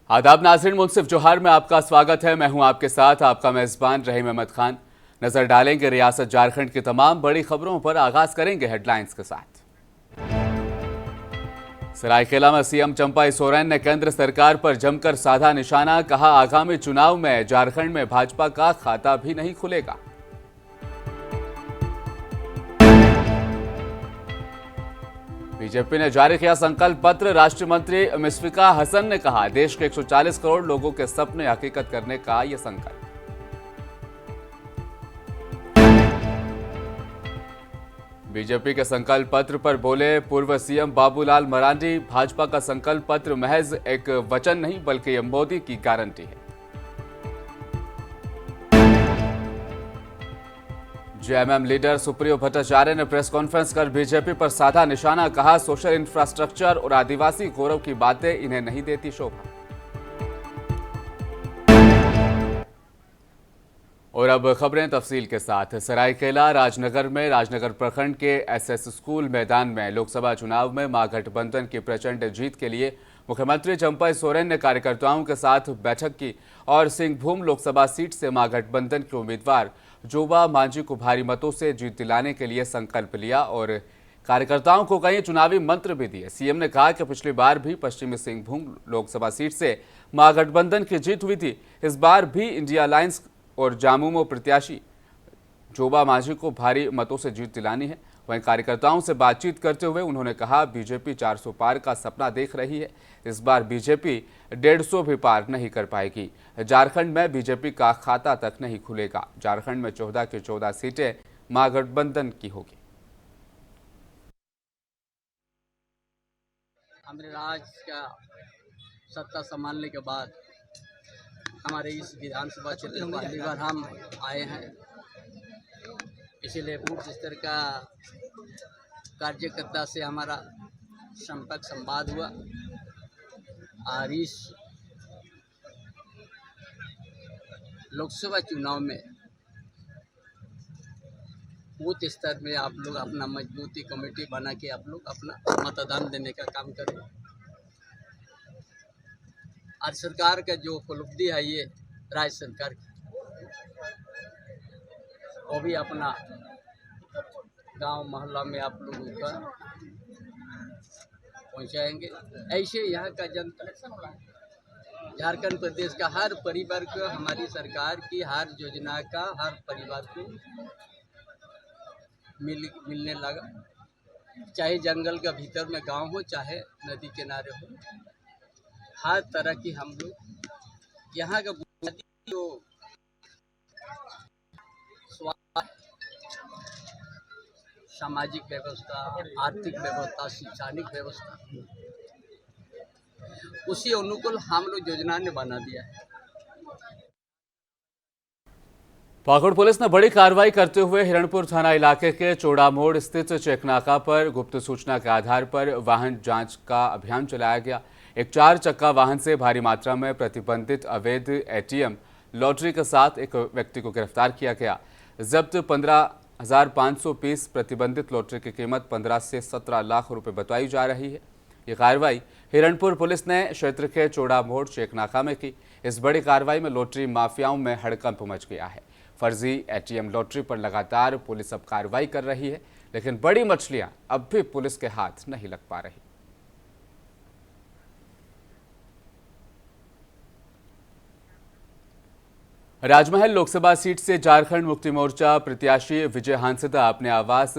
आदाब नाज़रीन, मुंसिफ जोहार में आपका स्वागत है। मैं हूं आपके साथ आपका मेज़बान रहीम अहमद खान। नजर डालेंगे रियासत झारखंड की तमाम बड़ी खबरों पर। आगाज करेंगे हेडलाइंस के साथ। सरायकेला में सीएम चंपाई सोरेन ने केंद्र सरकार पर जमकर साधा निशाना। कहा, आगामी चुनाव में झारखंड में भाजपा का खाता भी नहीं खुलेगा। बीजेपी ने जारी किया संकल्प पत्र। राष्ट्रीय मंत्री मुशफ़िका हसन ने कहा, देश के 140 करोड़ लोगों के सपने हकीकत करने का यह संकल्प। बीजेपी के संकल्प पत्र पर बोले पूर्व सीएम बाबूलाल मरांडी, भाजपा का संकल्प पत्र महज एक वचन नहीं बल्कि यह मोदी की गारंटी है। जेएमएम लीडर सुप्रियो भट्टाचार्य ने प्रेस कॉन्फ्रेंस कर बीजेपी पर साधा निशाना। कहा, सोशल इंफ्रास्ट्रक्चर और आदिवासी गौरव की बातें इन्हें नहीं देती शोभा। और अब खबरें तफसील के साथ। सरायकेला राजनगर में राजनगर प्रखंड के एसएस स्कूल मैदान में लोकसभा चुनाव में महागठबंधन की प्रचंड जीत के लिए मुख्यमंत्री चंपाई सोरेन ने कार्यकर्ताओं के साथ बैठक की और सिंहभूम लोकसभा सीट से महागठबंधन के उम्मीदवार जोबा मांझी को भारी मतों से जीत दिलाने के लिए संकल्प लिया और कार्यकर्ताओं को कई चुनावी मंत्र भी दिए। सीएम ने कहा कि पिछली बार भी पश्चिमी सिंहभूम लोकसभा सीट से महागठबंधन की जीत हुई थी। इस बार भी इंडिया अलायंस और जामुमो प्रत्याशी जोबा मांझी को भारी मतों से जीत दिलानी है। वहीं कार्यकर्ताओं से बातचीत करते हुए उन्होंने कहा, बीजेपी 400 पार का सपना देख रही है। इस बार बीजेपी 150 भी पार नहीं कर पाएगी। झारखंड में बीजेपी का खाता तक नहीं खुलेगा। झारखंड में 14 की 14 सीटें महागठबंधन की होगी। हमारे राज्य का सत्ता संभालने के बाद हमारे इस विधानसभा क्षेत्र में पहली बार हम आए हैं, इसीलिए बूथ स्तर का कार्यकर्ता से हमारा संपर्क संवाद हुआ और इस लोकसभा चुनाव में बूथ स्तर में आप लोग अपना मजबूती कमेटी बना के आप लोग अपना मतदान देने का काम करें। और सरकार का जो उपलब्धि है ये राज्य सरकार की, वो भी अपना गांव मोहल्ला में आप लोगों का पहुंचाएंगे। ऐसे यहाँ का जनता, झारखंड प्रदेश का हर परिवार को हमारी सरकार की हर योजना का हर परिवार को मिलने लगा। चाहे जंगल का भीतर में गांव हो, चाहे नदी किनारे हो, हर तरह की हम लोग यहाँ का बुनियादी जो सामाजिक व्यवस्था, आर्थिक व्यवस्था, शैक्षणिक व्यवस्था, उसी अनुकूल हम लोग योजना ने बना दिया है। पाकुड़ पुलिस ने बड़ी कार्रवाई करते हुए हिरणपुर थाना इलाके के चौड़ा मोड़ स्थित चेकनाका पर गुप्त सूचना के आधार पर वाहन जांच का अभियान चलाया गया। एक 4 चक्का वाहन से भारी मात्रा में प्रतिबंधित अवैध एटीएम लॉटरी के साथ एक व्यक्ति को गिरफ्तार किया गया। जब्त 15,500 पीस प्रतिबंधित लॉटरी की कीमत 15 से 17 लाख रुपए बताई जा रही है। ये कार्रवाई हिरणपुर पुलिस ने क्षेत्र के चौड़ा मोड़ चेकनाका में की। इस बड़ी कार्रवाई में लॉटरी माफियाओं में हड़कंप मच गया है। फर्जी एटीएम लॉटरी पर लगातार पुलिस अब कार्रवाई कर रही है, लेकिन बड़ी मछलियां अब भी पुलिस के हाथ नहीं लग पा रही। राजमहल लोकसभा सीट से झारखंड मुक्ति मोर्चा प्रत्याशी विजय हांसदा अपने आवास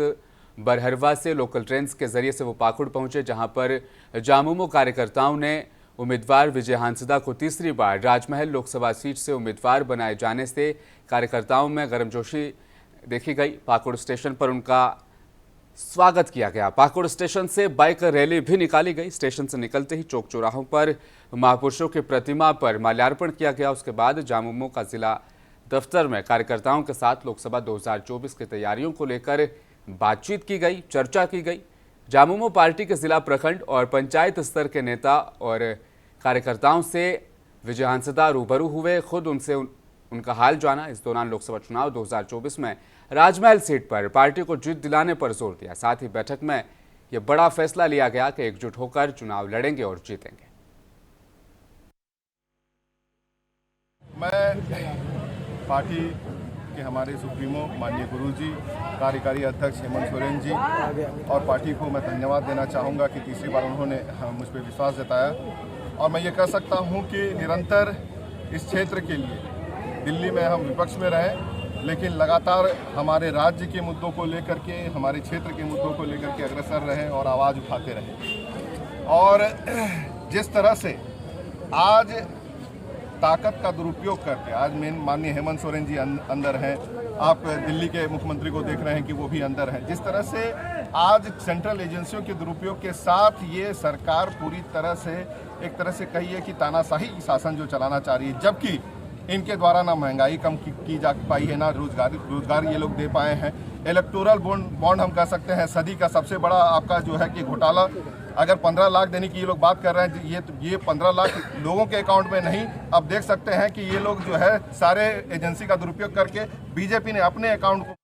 बरहरवा से लोकल ट्रेन के जरिए से वो पाकुड़ पहुंचे, जहां पर जामुमो कार्यकर्ताओं ने उम्मीदवार विजय हांसदा को तीसरी बार राजमहल लोकसभा सीट से उम्मीदवार बनाए जाने से कार्यकर्ताओं में गर्मजोशी देखी गई। पाकुड़ स्टेशन पर उनका स्वागत किया गया। पाकुड़ स्टेशन से बाइक रैली भी निकाली गई। स्टेशन से निकलते ही चौक चौराहों पर महापुरुषों की प्रतिमा पर माल्यार्पण किया गया। उसके बाद जामुमो का जिला दफ्तर में कार्यकर्ताओं के साथ लोकसभा 2024 की तैयारियों को लेकर बातचीत की गई, चर्चा की गई। जामुमो पार्टी के जिला, प्रखंड और पंचायत स्तर के नेता और कार्यकर्ताओं से विजय हांसदा रूबरू हुए, खुद उनसे उनका हाल जाना। इस दौरान लोकसभा चुनाव 2024 में राजमहल सीट पर पार्टी को जीत दिलाने पर जोर दिया। साथ ही बैठक में यह बड़ा फैसला लिया गया कि एकजुट होकर चुनाव लड़ेंगे और जीतेंगे। पार्टी के हमारे सुप्रीमो माननीय गुरुजी, कार्यकारी अध्यक्ष हेमंत सोरेन जी और पार्टी को मैं धन्यवाद देना चाहूँगा कि तीसरी बार उन्होंने मुझ पर विश्वास जताया। और मैं ये कह सकता हूँ कि निरंतर इस क्षेत्र के लिए दिल्ली में हम विपक्ष में रहे, लेकिन लगातार हमारे राज्य के मुद्दों को लेकर के, हमारे क्षेत्र के मुद्दों को लेकर के अग्रसर रहे और आवाज़ उठाते रहे। और जिस तरह से आज ताकत का दुरुपयोग करके, आज माननीय हेमंत सोरेन जी अंदर हैं, आप दिल्ली के मुख्यमंत्री को देख रहे हैं कि वो भी अंदर हैं, जिस तरह से आज सेंट्रल एजेंसियों के दुरुपयोग के साथ ये सरकार पूरी तरह से, एक तरह से कहिए कि तानाशाही शासन जो चलाना चाह रही है, जबकि इनके द्वारा ना महंगाई कम की जा पाई है, ना रोजगार ये लोग दे पाए हैं। इलेक्टोरल बॉन्ड हम कह सकते हैं सदी का सबसे बड़ा आपका जो है कि घोटाला, अगर 15 लाख देने की ये लोग बात कर रहे हैं, ये 15 लाख लोगों के अकाउंट में नहीं, अब देख सकते हैं कि ये लोग जो है सारे एजेंसी का दुरुपयोग करके बीजेपी ने अपने अकाउंट को।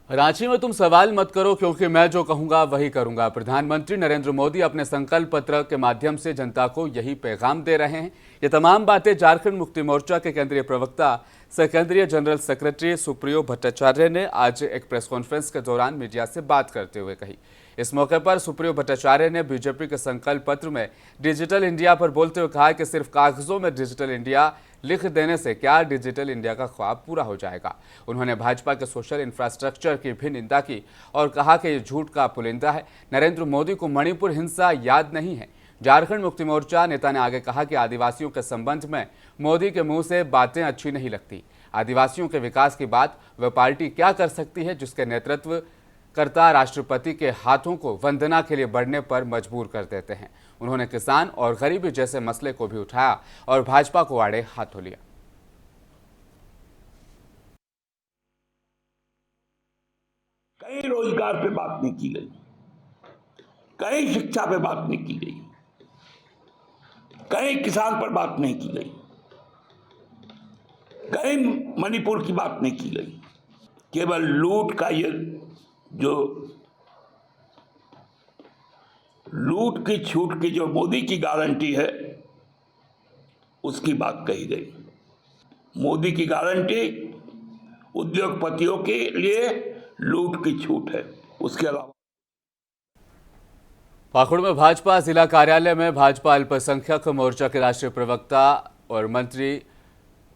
रांची में तुम सवाल मत करो क्योंकि मैं जो कहूंगा वही करूंगा। प्रधानमंत्री नरेंद्र मोदी अपने संकल्प पत्र के माध्यम से जनता को यही पैगाम दे रहे हैं। ये तमाम बातें झारखंड मुक्ति मोर्चा के केंद्रीय प्रवक्ता सह केंद्रीय जनरल सेक्रेटरी सुप्रियो भट्टाचार्य ने आज एक प्रेस कॉन्फ्रेंस के दौरान मीडिया से बात करते हुए कही। इस मौके पर सुप्रियो भट्टाचार्य ने बीजेपी के संकल्प पत्र में डिजिटल इंडिया पर बोलते हुए कहा कि सिर्फ कागजों में डिजिटल इंडिया लिख देने से क्या डिजिटल इंडिया का ख्वाब पूरा हो जाएगा। उन्होंने भाजपा के सोशल इंफ्रास्ट्रक्चर की भी निंदा की और कहा कि ये झूठ का पुलिंदा है। नरेंद्र मोदी को मणिपुर हिंसा याद नहीं है। झारखंड मुक्ति मोर्चा नेता ने आगे कहा कि आदिवासियों के संबंध में मोदी के मुंह से बातें अच्छी नहीं लगती। आदिवासियों के विकास की बात वह पार्टी क्या कर सकती है जिसके नेतृत्व करता राष्ट्रपति के हाथों को वंदना के लिए बढ़ने पर मजबूर कर देते हैं। उन्होंने किसान और गरीबी जैसे मसले को भी उठाया और भाजपा को आड़े हाथों लिया। कहीं रोजगार पे बात नहीं की गई, कहीं शिक्षा पे बात नहीं की गई, कहीं किसान पर बात नहीं की गई, कहीं मणिपुर की बात नहीं की गई। केवल लूट का ये जो लूट की छूट की जो मोदी की गारंटी है उसकी बात कही गई। मोदी की गारंटी उद्योगपतियों के लिए लूट की छूट है, उसके अलावा। पाकुड़ में भाजपा जिला कार्यालय में भाजपा अल्पसंख्यक मोर्चा के राष्ट्रीय प्रवक्ता और मंत्री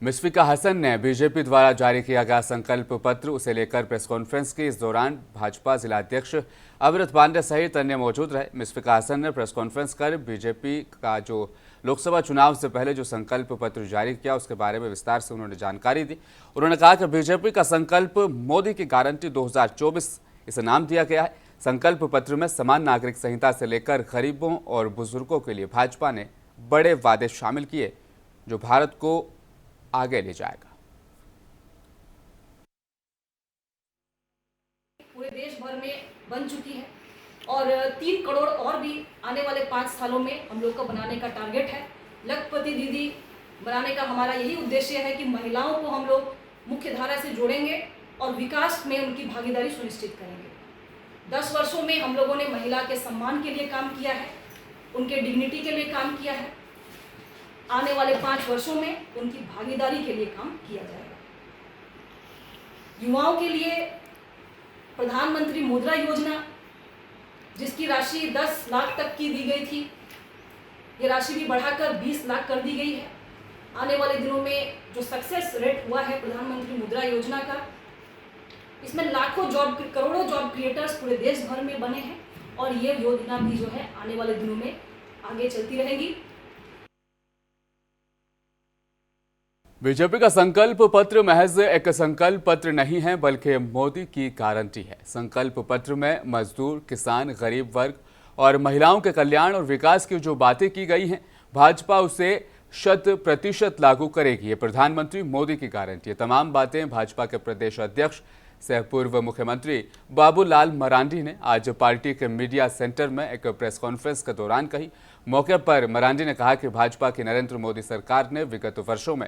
मुशफिका हसन ने बीजेपी द्वारा जारी किया गया संकल्प पत्र उसे लेकर प्रेस कॉन्फ्रेंस की। इस दौरान भाजपा जिलाध्यक्ष अमृत पांडे सहित अन्य मौजूद रहे। मुशफिका हसन ने प्रेस कॉन्फ्रेंस कर बीजेपी का जो लोकसभा चुनाव से पहले जो संकल्प पत्र जारी किया उसके बारे में विस्तार से उन्होंने जानकारी दी। उन्होंने कहा कि बीजेपी का संकल्प मोदी की गारंटी 2024 इसे नाम दिया गया है। संकल्प पत्र में समान नागरिक संहिता से लेकर गरीबों और बुजुर्गों के लिए भाजपा ने बड़े वादे शामिल किए जो भारत को आगे ले जाएगा। पूरे देश भर में बन चुकी है और 3 करोड़ और भी आने वाले 5 सालों में हम लोग को बनाने का टारगेट है। लखपति दीदी बनाने का हमारा यही उद्देश्य है कि महिलाओं को हम लोग मुख्य धारा से जोड़ेंगे और विकास में उनकी भागीदारी सुनिश्चित करेंगे। 10 वर्षों में हम लोगों ने महिला के सम्मान के लिए काम किया है, उनके डिग्निटी के लिए काम किया है। आने वाले 5 वर्षों में उनकी भागीदारी के लिए काम किया जाएगा। युवाओं के लिए प्रधानमंत्री मुद्रा योजना जिसकी राशि 10 लाख तक की दी गई थी, ये राशि भी बढ़ाकर 20 लाख कर दी गई है। आने वाले दिनों में जो सक्सेस रेट हुआ है प्रधानमंत्री मुद्रा योजना का, इसमें करोड़ों जॉब क्रिएटर्स पूरे देश भर में बने हैं और ये योजना भी जो है आने वाले दिनों में आगे चलती रहेगी। बीजेपी का संकल्प पत्र महज एक संकल्प पत्र नहीं है बल्कि मोदी की गारंटी है। संकल्प पत्र में मजदूर, किसान, गरीब वर्ग और महिलाओं के कल्याण और विकास की जो बातें की गई हैं भाजपा उसे 100% लागू करेगी। ये प्रधानमंत्री मोदी की गारंटी है। तमाम बातें भाजपा के प्रदेश अध्यक्ष सह पूर्व मुख्यमंत्री बाबूलाल मरांडी ने आज पार्टी के मीडिया सेंटर में एक प्रेस कॉन्फ्रेंस के दौरान कही। मौके पर मरांडी ने कहा कि भाजपा की नरेंद्र मोदी सरकार ने विगत वर्षों में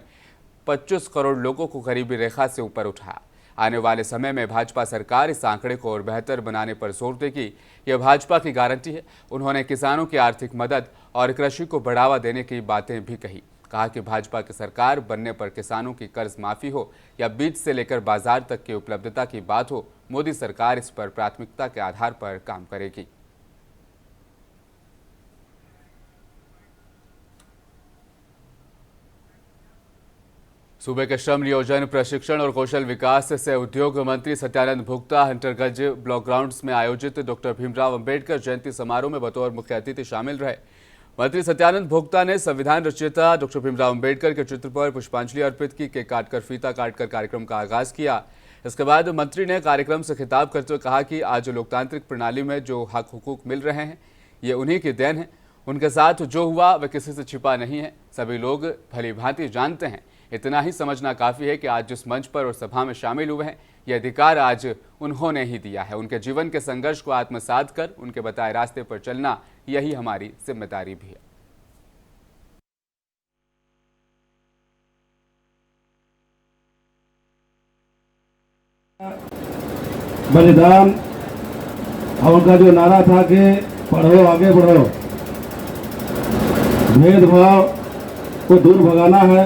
25 करोड़ लोगों को गरीबी रेखा से ऊपर उठाया। आने वाले समय में भाजपा सरकार इस आंकड़े को और बेहतर बनाने पर जोर देगी। यह भाजपा की गारंटी है। उन्होंने किसानों की आर्थिक मदद और कृषि को बढ़ावा देने की बातें भी कही। कहा कि भाजपा की सरकार बनने पर किसानों की कर्ज माफी हो या बीज से लेकर बाजार तक की उपलब्धता की बात हो, मोदी सरकार इस पर प्राथमिकता के आधार पर काम करेगी। सूबे के श्रम नियोजन, प्रशिक्षण और कौशल विकास से उद्योग मंत्री सत्यानंद भोक्ता हंटरगंज ब्लॉक ग्राउंड्स में आयोजित डॉक्टर भीमराव अंबेडकर जयंती समारोह में बतौर मुख्य अतिथि शामिल रहे। मंत्री सत्यानंद भोक्ता ने संविधान रचयिता डॉक्टर भीमराव अंबेडकर के चित्र पर पुष्पांजलि अर्पित की, केक काटकर फीता काटकर कार्यक्रम का आगाज किया। इसके बाद मंत्री ने कार्यक्रम से खिताब करते हुए कहा कि आज लोकतांत्रिक प्रणाली में जो हक हुकूक मिल रहे हैं ये उन्हीं की देन है। उनके साथ जो हुआ वह किसी से छिपा नहीं है, सभी लोग भली भांति जानते हैं। इतना ही समझना काफ़ी है कि आज जिस मंच पर और सभा में शामिल हुए हैं ये अधिकार आज उन्होंने ही दिया है। उनके जीवन के संघर्ष को आत्मसात कर उनके बताए रास्ते पर चलना यही हमारी जिम्मेदारी भी है। बलिदान और उनका जो नारा था कि पढ़ो आगे बढ़ो, भेदभाव को दूर भगाना है,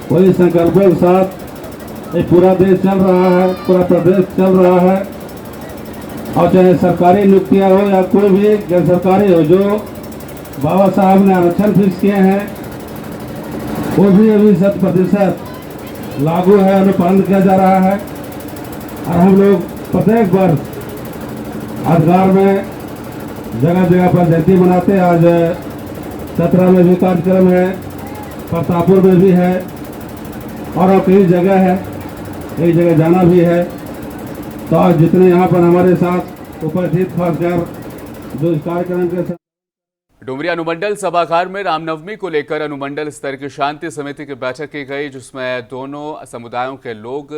वही संकल्पों के साथ ये पूरा देश चल रहा है, पूरा प्रदेश चल रहा है। और चाहे सरकारी नियुक्तियां हो या कोई भी गैर सरकारी हो, जो बाबा साहब ने आरक्षण फिक्स किए हैं वो भी अभी 100% लागू है, अनुपालन किया जा रहा है। और हम लोग प्रत्येक वर्ष अधिकार में जगह जगह पर जयंती मनाते हैं। आज 17 में भी कार्यक्रम है, प्रतापपुर में भी है और कई जगह है, कई जगह जाना भी है। तो आज जितने यहाँ पर हमारे साथ उपस्थित खासकर जो इस कार्यक्रम के साथ डुमरी अनुमंडल सभागार में रामनवमी को लेकर अनुमंडल स्तर की शांति समिति की बैठक की गई, जिसमें दोनों समुदायों के लोग,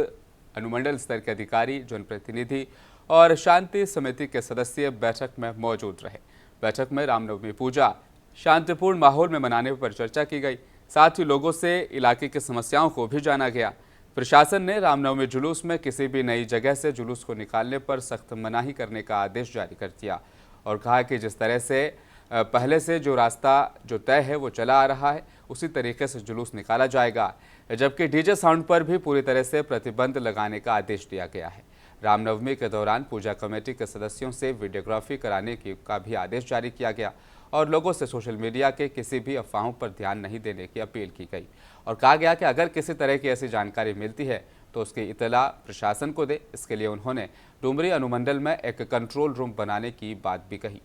अनुमंडल स्तर के अधिकारी, जनप्रतिनिधि और शांति समिति के सदस्य बैठक में मौजूद रहे। बैठक में रामनवमी पूजा शांतिपूर्ण माहौल में मनाने पर चर्चा की गई। साथ ही लोगों से इलाके की समस्याओं को भी जाना गया। प्रशासन ने रामनवमी जुलूस में किसी भी नई जगह से जुलूस को निकालने पर सख्त मनाही करने का आदेश जारी कर दिया और कहा कि जिस तरह से पहले से जो रास्ता जो तय है वो चला आ रहा है उसी तरीके से जुलूस निकाला जाएगा। जबकि डीजे साउंड पर भी पूरी तरह से प्रतिबंध लगाने का आदेश दिया गया है। रामनवमी के दौरान पूजा कमेटी के सदस्यों से वीडियोग्राफी कराने का भी आदेश जारी किया गया और लोगों से सोशल मीडिया के किसी भी अफवाहों पर ध्यान नहीं देने की अपील की गई और कहा गया कि अगर किसी तरह की ऐसी जानकारी मिलती है तो उसकी इतला प्रशासन को दे। इसके लिए उन्होंने डुमरी अनुमंडल में एक कंट्रोल रूम बनाने की बात भी कही।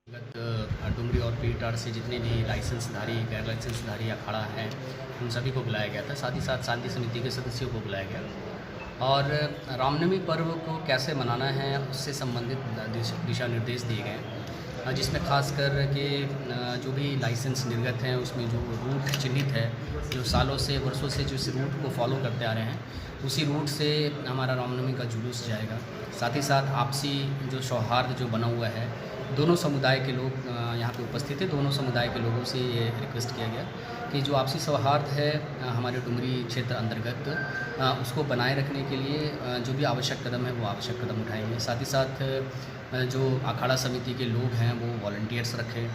डुमरी और पीटार से जितने भी लाइसेंसधारी, गैर लाइसेंसधारी अखाड़ा हैं उन सभी को बुलाया गया था। साथ ही साथ शांति समिति के सदस्यों को बुलाया गया और रामनवमी पर्व को कैसे मनाना है उससे संबंधित दिशा निर्देश दिए गए, जिसमें खासकर के जो भी लाइसेंस निर्गत हैं उसमें जो रूट चिन्हित है, जो सालों से वर्षों से जो इस रूट को फॉलो करते आ रहे हैं उसी रूट से हमारा रामनवमी का जुलूस जाएगा। साथ ही साथ आपसी जो सौहार्द जो बना हुआ है, दोनों समुदाय के लोग यहाँ पे उपस्थित थे, दोनों समुदाय के लोगों से ये रिक्वेस्ट किया गया कि जो आपसी सौहार्द है हमारे डुमरी क्षेत्र अंतर्गत उसको बनाए रखने के लिए जो भी आवश्यक कदम है वो आवश्यक कदम उठाएंगे। साथ ही साथ जो अखाड़ा समिति के लोग हैं वो वॉलंटियर्स रखें,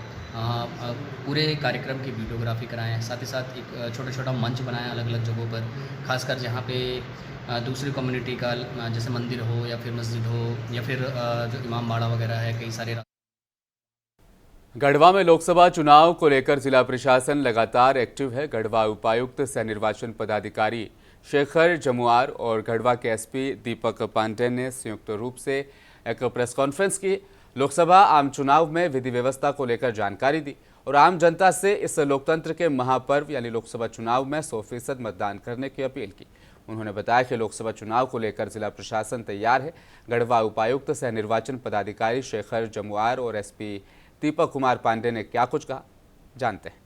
पूरे कार्यक्रम की वीडियोग्राफी कराएं। साथ ही साथ एक छोटा छोटा मंच बनाएं अलग अलग जगहों पर, खासकर जहाँ पे दूसरी कम्युनिटी का जैसे मंदिर हो या फिर मस्जिद हो या फिर जो इमाम बाड़ा वगैरह है, कई सारे। गढ़वा में लोकसभा चुनाव को लेकर जिला प्रशासन लगातार एक्टिव है। गढ़वा उपायुक्त सह निर्वाचन पदाधिकारी शेखर जमुआर और गढ़वा के एसपी दीपक पांडे ने संयुक्त रूप से एक प्रेस कॉन्फ्रेंस की। लोकसभा आम चुनाव में विधि व्यवस्था को लेकर जानकारी दी और आम जनता से इस लोकतंत्र के महापर्व यानी लोकसभा चुनाव में 100% मतदान करने की अपील की। उन्होंने बताया कि लोकसभा चुनाव को लेकर जिला प्रशासन तैयार है। गढ़वा उपायुक्त सह निर्वाचन पदाधिकारी शेखर जमुआर और एसपी दीपक कुमार पांडे ने क्या कुछ कहा, जानते हैं।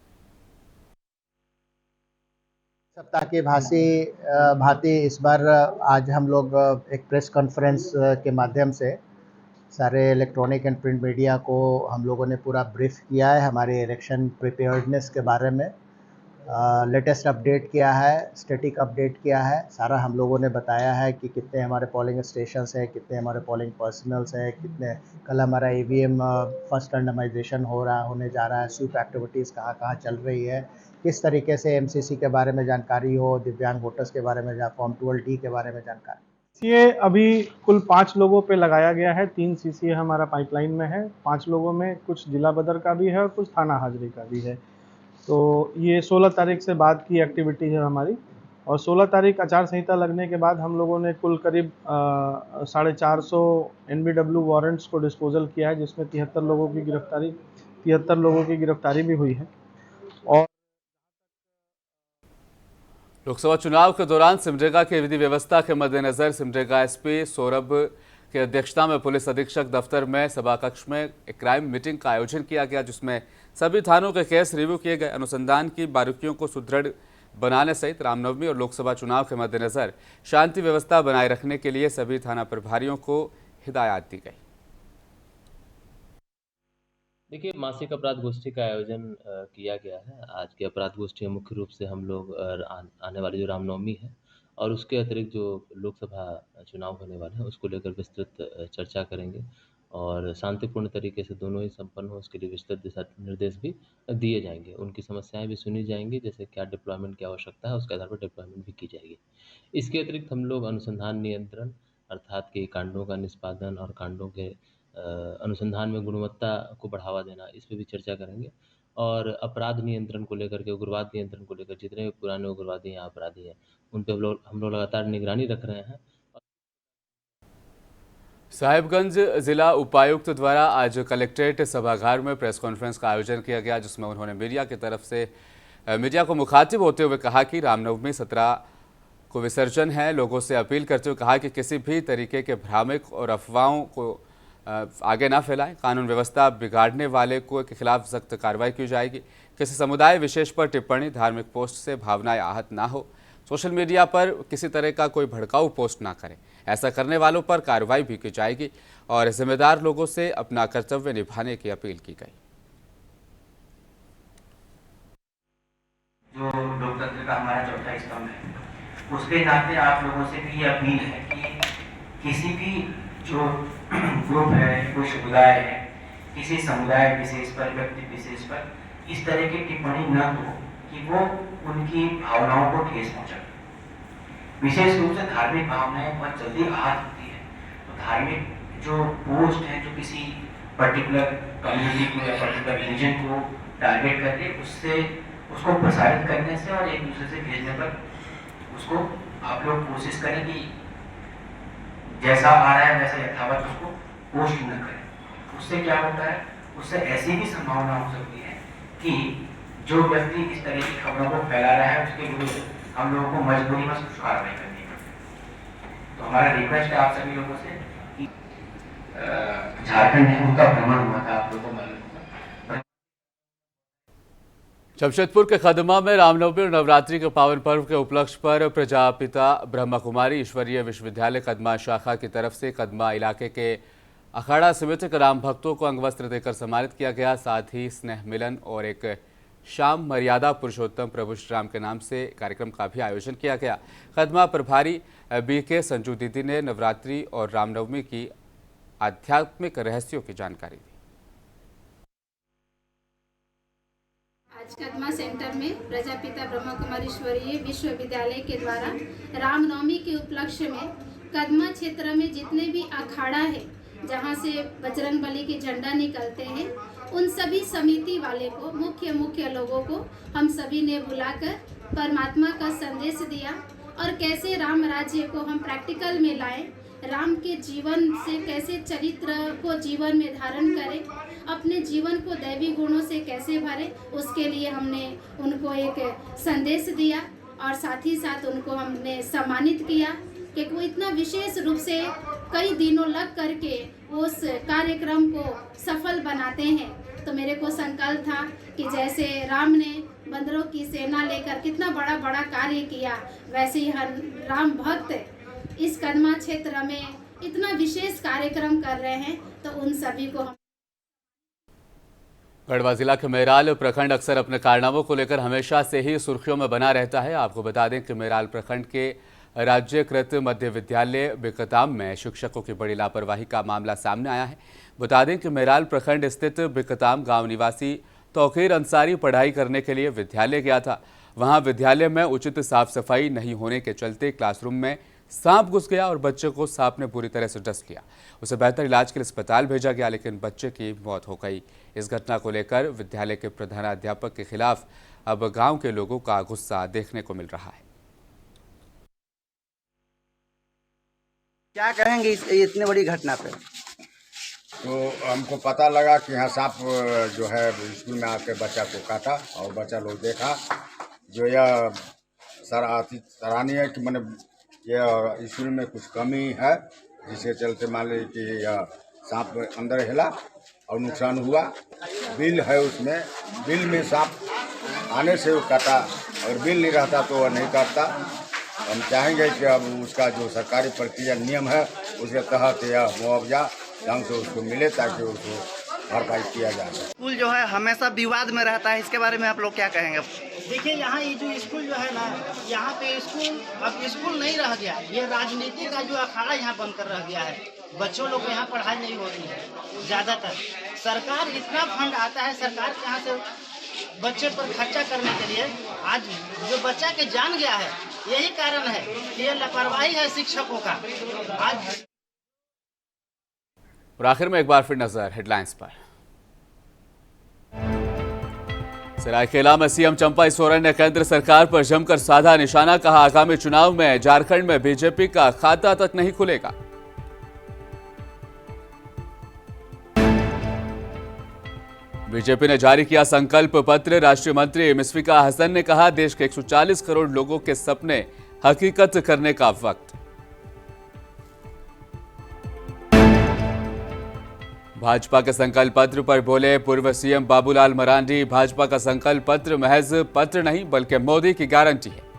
सप्ताह के भांति इस बार आज हम लोग एक प्रेस कॉन्फ्रेंस के माध्यम से सारे इलेक्ट्रॉनिक एंड प्रिंट मीडिया को हम लोगों ने पूरा ब्रीफ किया है हमारे इलेक्शन प्रिपेयर्डनेस के बारे में लेटेस्ट अपडेट किया है, स्टैटिक अपडेट किया है, सारा हम लोगों ने बताया है कि कितने हमारे पोलिंग स्टेशंस हैं, कितने हमारे पोलिंग पर्सनल्स हैं, कितने कल हमारा ईवीएम फर्स्ट रैंडमाइजेशन होने जा रहा है, स्वीप एक्टिविटीज़ कहाँ कहाँ चल रही है, किस तरीके से एमसीसी के बारे में जानकारी हो, दिव्यांग वोटर्स के बारे में, फॉर्म 12D के बारे में जानकारी। ये अभी कुल 5 लोगों पे लगाया गया है, 3 CCA हमारा पाइपलाइन में है, 5 लोगों में कुछ जिला बदर का भी है और कुछ थाना हाजिरी का भी है। तो ये 16 तारीख से बाद की एक्टिविटी है हमारी, और 16 तारीख आचार संहिता लगने के बाद हम लोगों ने कुल करीब 450 NBW वारंट्स को डिस्पोजल किया है, जिसमें 73 लोगों की गिरफ्तारी भी हुई है। और लोकसभा चुनाव के दौरान सिमडेगा की विधि व्यवस्था के मद्देनजर सिमडेगा SP सौरभ की अध्यक्षता में पुलिस अधीक्षक दफ्तर में सभा कक्ष में एक क्राइम मीटिंग का आयोजन किया गया, जिसमें सभी थानों के केस रिव्यू किए गए। अनुसंधान की बारीकियों को सुदृढ़ बनाने सहित रामनवमी और लोकसभा चुनाव के मद्देनजर शांति व्यवस्था बनाए रखने के लिए सभी थाना प्रभारियों को हिदायत दी गई। देखिए, मासिक अपराध गोष्ठी का आयोजन किया गया है। आज के अपराध गोष्ठी में मुख्य रूप से हम लोग आने वाली जो रामनवमी है और उसके अतिरिक्त जो लोकसभा चुनाव होने वाले हैं उसको लेकर विस्तृत चर्चा करेंगे, और शांतिपूर्ण तरीके से दोनों ही संपन्न हो उसके लिए विस्तृत दिशा निर्देश भी दिए जाएंगे। उनकी समस्याएं भी सुनी जाएंगी, जैसे क्या डिप्लॉयमेंट की आवश्यकता है उसके आधार पर डिप्लॉयमेंट भी की जाएगी। इसके अतिरिक्त हम लोग अनुसंधान नियंत्रण अर्थात कि कांडों का निष्पादन और कांडों के अनुसंधान में गुणवत्ता को बढ़ावा देना, इस पे भी चर्चा करेंगे। और अपराध नियंत्रण को लेकर के, उग्रवाद नियंत्रण को लेकर जितने भी पुराने उग्रवादी या अपराधी हैं उन पे हम लोग लगातार निगरानी रख रहे हैं। साहिबगंज जिला उपायुक्त द्वारा आज कलेक्ट्रेट सभागार में प्रेस कॉन्फ्रेंस का आयोजन किया गया, जिसमें उन्होंने मीडिया को मुखातिब होते हुए कहा कि रामनवमी 17 को विसर्जन है। लोगों से अपील करते हुए कहा कि किसी भी तरीके के भ्रामक और अफवाहों को आगे ना फैलाएं। कानून व्यवस्था बिगाड़ने वाले के खिलाफ सख्त कार्रवाई की जाएगी। किसी समुदाय विशेष पर टिप्पणी, धार्मिक पोस्ट से भावनाएं आहत ना हो। सोशल मीडिया पर किसी तरह का कोई भड़काऊ पोस्ट ना करें। ऐसा करने वालों पर कार्रवाई भी की जाएगी और जिम्मेदार लोगों से अपना कर्तव्य निभाने की अपील की गई। जो लोकतंत्र का हमारा चौथा स्तंभ है, उसके नाते आप लोगों से भी ये अपील है कि किसी भी जो ग्रुप है, कोई समुदाय है, किसी समुदाय विशेष पर, व्यक्ति विशेष पर इस तरह की टिप्पणी न हो कि वो उनकी भावनाओं को ठेस पहुंचाए। विशेष रूप से धार्मिक भावनाएं बहुत जल्दी आहत होती है, तो धार्मिक जो पोस्ट है जो किसी पर्टिकुलर कम्युनिटी को या पर्टिकुलर रिलीजन को टारगेट करके उसको प्रसारित करने से और एक दूसरे से भेजने पर उसको आप लोग कोशिश करें कि जैसा आ रहा है वैसा यथावत उसको पोस्ट न करें। उससे क्या होता है, उससे ऐसी भी संभावना हो सकती है कि जो व्यक्ति इस तरह की खबरों को फैला रहा है उसके विरुद्ध हम लोगों को मजबूरी में कुछ कार्रवाई करनी पड़ती। तो हमारा रिक्वेस्ट है आप सभी लोगों से कि झारखंड में उनका भ्रमण हुआ था, आप लोगों को मालूम होगा। जमशेदपुर के खदमा में रामनवमी और नवरात्रि के पावन पर्व के उपलक्ष्य पर प्रजापिता ब्रह्मा कुमारी ईश्वरीय विश्वविद्यालय कदमा शाखा की तरफ से कदमा इलाके के अखाड़ा समिति के राम भक्तों को अंगवस्त्र देकर सम्मानित किया गया। साथ ही स्नेह मिलन और एक शाम मर्यादा पुरुषोत्तम प्रभु श्री राम के नाम से कार्यक्रम का भी आयोजन किया गया। कदमा प्रभारी BK संजू दीदी ने नवरात्रि और रामनवमी की आध्यात्मिक रहस्यों की जानकारी दी। आज कदमा सेंटर में प्रजापिता ब्रह्मा कुमारी ईश्वरीय विश्वविद्यालय के द्वारा रामनवमी के उपलक्ष्य में कदमा क्षेत्र में जितने भी अखाड़ा है जहां से बजरंग बली के झंडा निकलते हैं, उन सभी समिति वाले को मुख्य लोगों को हम सभी ने बुलाकर परमात्मा का संदेश दिया और कैसे राम राज्य को हम प्रैक्टिकल में लाएं, राम के जीवन से कैसे चरित्र को जीवन में धारण करें, अपने जीवन को दैवी गुणों से कैसे भरें, उसके लिए हमने उनको एक संदेश दिया और साथ ही साथ उनको हमने सम्मानित किया कि वो इतना विशेष रूप से कई दिनों लग करके उस कार्यक्रम को सफल बनाते हैं। तो मेरे को संकल्प था कि जैसे राम ने बंदरों की सेना लेकर कितना बड़ा कार्य किया, वैसे ही हर राम भक्त इस कदमा क्षेत्र में इतना विशेष कार्यक्रम कर रहे हैं, तो उन सभी को हम गढ़वा जिला के मेराल प्रखंड अक्सर अपने कारनामों को लेकर हमेशा से ही सुर्खियों में बना रहता है। आपको बता दें कि मेराल प्रखंड के राज्यकृत मध्य विद्यालय बिकताम में शिक्षकों की बड़ी लापरवाही का मामला सामने आया है। बता दें कि मेराल प्रखंड स्थित बिकताम गांव निवासी तौकीर अंसारी पढ़ाई करने के लिए विद्यालय गया था। वहां विद्यालय में उचित साफ सफाई नहीं होने के चलते क्लासरूम में सांप घुस गया और बच्चे को सांप ने पूरी तरह से डस लिया। उसे बेहतर इलाज के लिए अस्पताल भेजा गया, लेकिन बच्चे की मौत हो गई। इस घटना को लेकर विद्यालय के प्रधानाध्यापक के खिलाफ अब गांव के लोगों का गुस्सा देखने को मिल रहा है। क्या कहेंगे इतनी बड़ी घटना पे? तो हमको पता लगा कि यहाँ सांप जो है स्कूल में आके बच्चा को काटा और बच्चा लोग देखा। जो यह सराहनीय है कि मैंने यह स्कूल में कुछ कमी है, जिसके चलते मान लीजिए कि यह सांप अंदर हिला और नुकसान हुआ। बिल है उसमें, बिल में सांप आने से वो काटा, अगर बिल नहीं रहता तो वह नहीं काटता। हम चाहेंगे कि अब उसका जो सरकारी प्रक्रिया नियम है उसके तहत यह मुआवजा ढंग से उसको मिले ताकि उसको भरपाई किया जा सके। स्कूल जो है हमेशा विवाद में रहता है, इसके बारे में आप लोग क्या कहेंगे? देखिए यहाँ ये जो स्कूल जो है ना, यहाँ पे स्कूल अब स्कूल नहीं रह गया, ये राजनीति का जो अखाड़ा यहाँ बनकर रह गया है। बच्चों लोग को यहाँ पढ़ाई नहीं होती है ज़्यादातर। सरकार इतना फंड आता है सरकार के यहाँ से बच्चे पर खर्चा करने के लिए, आज जो बच्चा के जान गया है यही कारण है कि ये लापरवाही है शिक्षकों का। आज और आखिर में एक बार फिर नजर हेडलाइंस पर। सरायकेला में सीएम चंपा सोरेन ने केंद्र सरकार पर जमकर साधा निशाना। कहा, आगामी चुनाव में झारखंड में बीजेपी का खाता तक नहीं खुलेगा। बीजेपी ने जारी किया संकल्प पत्र। राष्ट्रीय मंत्री मुशफिका हसन ने कहा, देश के 140 करोड़ लोगों के सपने हकीकत करने का वक्त। भाजपा के संकल्प पत्र पर बोले पूर्व सीएम बाबूलाल मरांडी, भाजपा का संकल्प पत्र महज पत्र नहीं बल्कि मोदी की गारंटी है।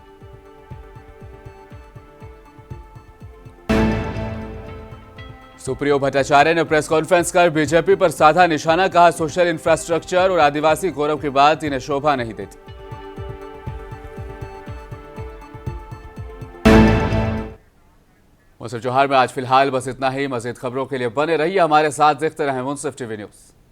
सुप्रियो भट्टाचार्य ने प्रेस कॉन्फ्रेंस कर बीजेपी पर साधा निशाना। कहा, सोशल इंफ्रास्ट्रक्चर और आदिवासी गौरव की बात इन्हें शोभा नहीं देती। मुंसिफ जोहार में आज फिलहाल बस इतना ही। मजीद खबरों के लिए बने रहिए हमारे साथ। देखते रहें मुंसिफ टीवी न्यूज।